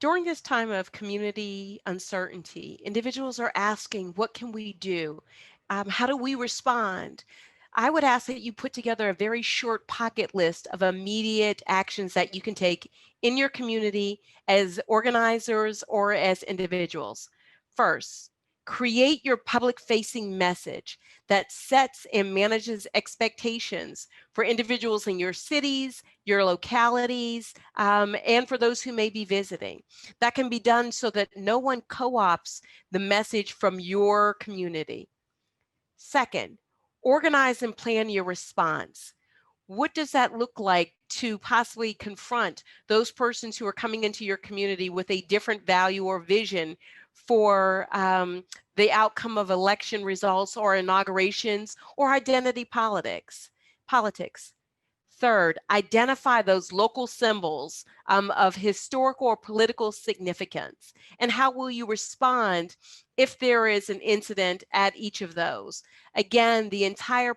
During this time of community uncertainty, individuals are asking, what can we do? How do we respond? I would ask that you put together a very short pocket list of immediate actions that you can take in your community as organizers or as individuals. First, create your public facing message that sets and manages expectations for individuals in your cities, your localities, and for those who may be visiting. That can be done so that no one co-opts the message from your community. Second, organize and plan your response. What does that look like to possibly confront those persons who are coming into your community with a different value or vision for the outcome of election results or inaugurations or identity politics? Third, identify those local symbols of historical or political significance. And how will you respond if there is an incident at each of those? Again, the entire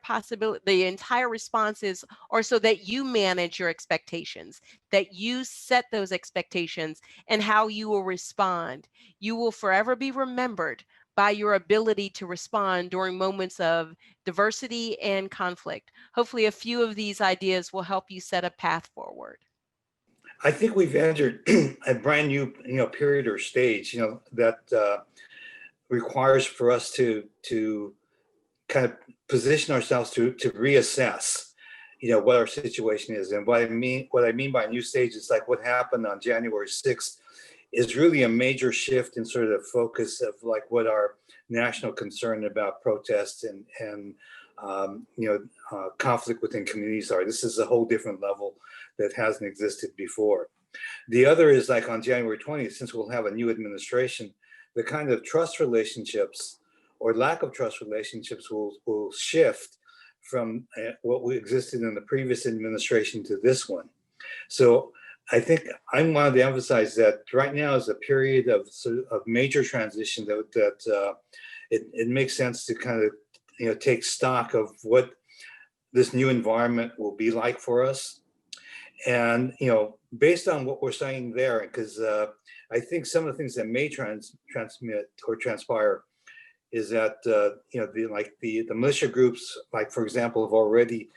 responses are so that you manage your expectations, that you set those expectations and how you will respond. You will forever be remembered by your ability to respond during moments of diversity and conflict. Hopefully, a few of these ideas will help you set a path forward. I think we've entered a brand new, period or stage, that requires for us to kind of position ourselves to reassess, what our situation is. And what I mean by new stage is like what happened on January 6th is really a major shift in sort of the focus of like what our national concern about protests and conflict within communities are. This is a whole different level that hasn't existed before. The other is like on January 20th, since we'll have a new administration, the kind of trust relationships or lack of trust relationships will shift from what we existed in the previous administration to this one. So I think I wanted to emphasize that right now is a period of major transition that it makes sense to kind of take stock of what this new environment will be like for us. And based on what we're saying there, because I think some of the things that may transmit or transpire is that the militia groups, like for example, have already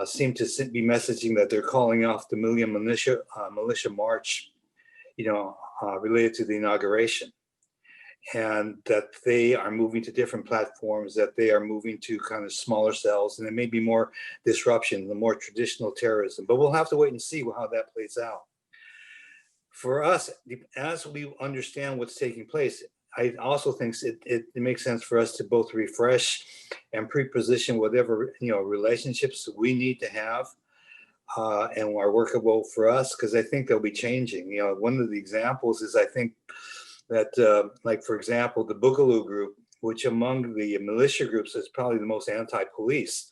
seem to be messaging that they're calling off the Million Militia March, related to the inauguration, and that they are moving to different platforms, that they are moving to kind of smaller cells, and there may be more disruption, the more traditional terrorism. But we'll have to wait and see how that plays out. For us, as we understand what's taking place, I also think it makes sense for us to both refresh and pre-position whatever relationships we need to have and are workable for us, because I think they'll be changing. One of the examples is I think that, like for example, the Boogaloo group, which among the militia groups is probably the most anti-police,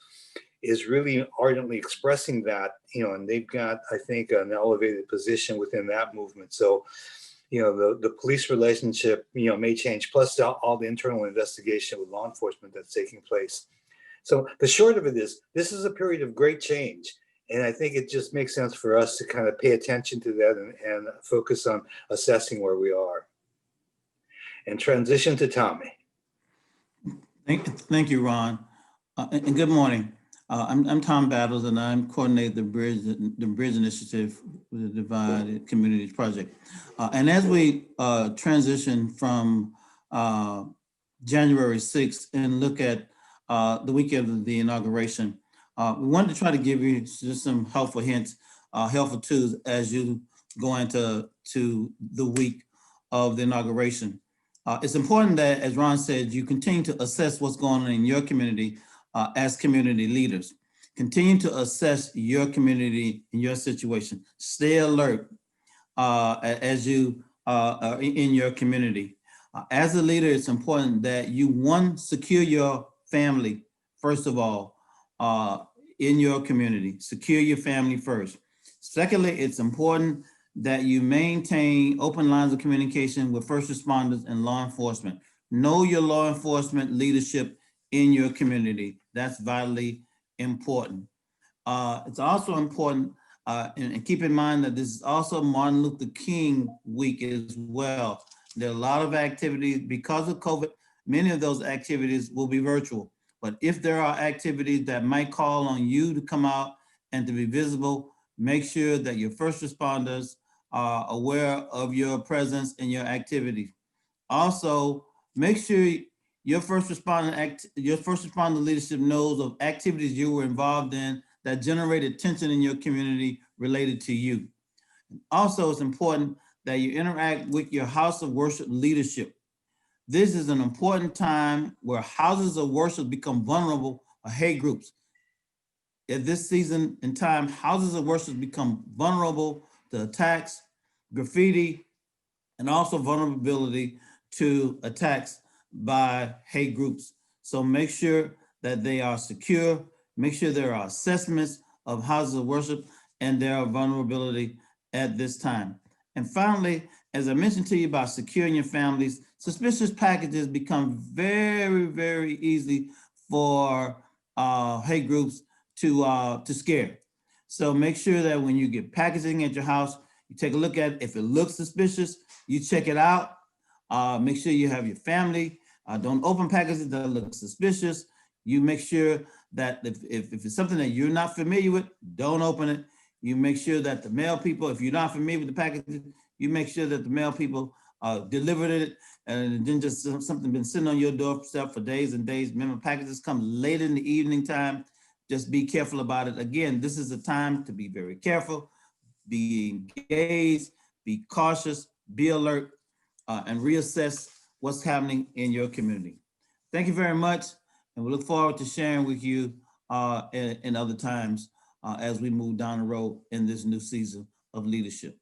is really ardently expressing that, and they've got, I think, an elevated position within that movement. So the police relationship, may change, plus all the internal investigation with law enforcement that's taking place. So the short of it is, this is a period of great change. And I think it just makes sense for us to kind of pay attention to that and focus on assessing where we are. And transition to Tommy. Thank you, Ron. And good morning. I'm Tom Battles, and I'm coordinating the Bridge Initiative with the Divided Communities Project. And as we transition from January 6th and look at the weekend of the inauguration, we wanted to try to give you just some helpful hints, helpful tools as you go into the week of the inauguration. It's important that, as Ron said, you continue to assess what's going on in your community as community leaders. Continue to assess your community and your situation. Stay alert as you are in your community. As a leader, it's important that you, one, secure your family, first of all, in your community. Secure your family first. Secondly, it's important that you maintain open lines of communication with first responders and law enforcement. Know your law enforcement leadership in your community. That's vitally important. It's also important And keep in mind that this is also Martin Luther King week as well. There are a lot of activities because of COVID. Many of those activities will be virtual. But if there are activities that might call on you to come out and to be visible, make sure that your first responders are aware of your presence and your activities. Also, make sure your first responder leadership knows of activities you were involved in that generated tension in your community related to you. Also, it's important that you interact with your house of worship leadership. This is an important time where houses of worship become vulnerable for hate groups. At this season in time, houses of worship become vulnerable to attacks, graffiti, and also vulnerability to attacks by hate groups. So make sure that they are secure, make sure there are assessments of houses of worship and their vulnerability at this time. And finally, as I mentioned to you about securing your families, suspicious packages become very, very easy for hate groups to scare. So make sure that when you get packaging at your house, you take a look at it. If it looks suspicious, you check it out. Make sure you have your family. Don't open packages that look suspicious. You make sure that if it's something that you're not familiar with, don't open it. You make sure that the mail people, if you're not familiar with the packages, you make sure that the mail people delivered it and then just something been sitting on your doorstep for days and days. Remember, packages come late in the evening time. Just be careful about it. Again, this is a time to be very careful, be engaged, be cautious, be alert, and reassess what's happening in your community. Thank you very much, and we look forward to sharing with you in other times as we move down the road in this new season of leadership.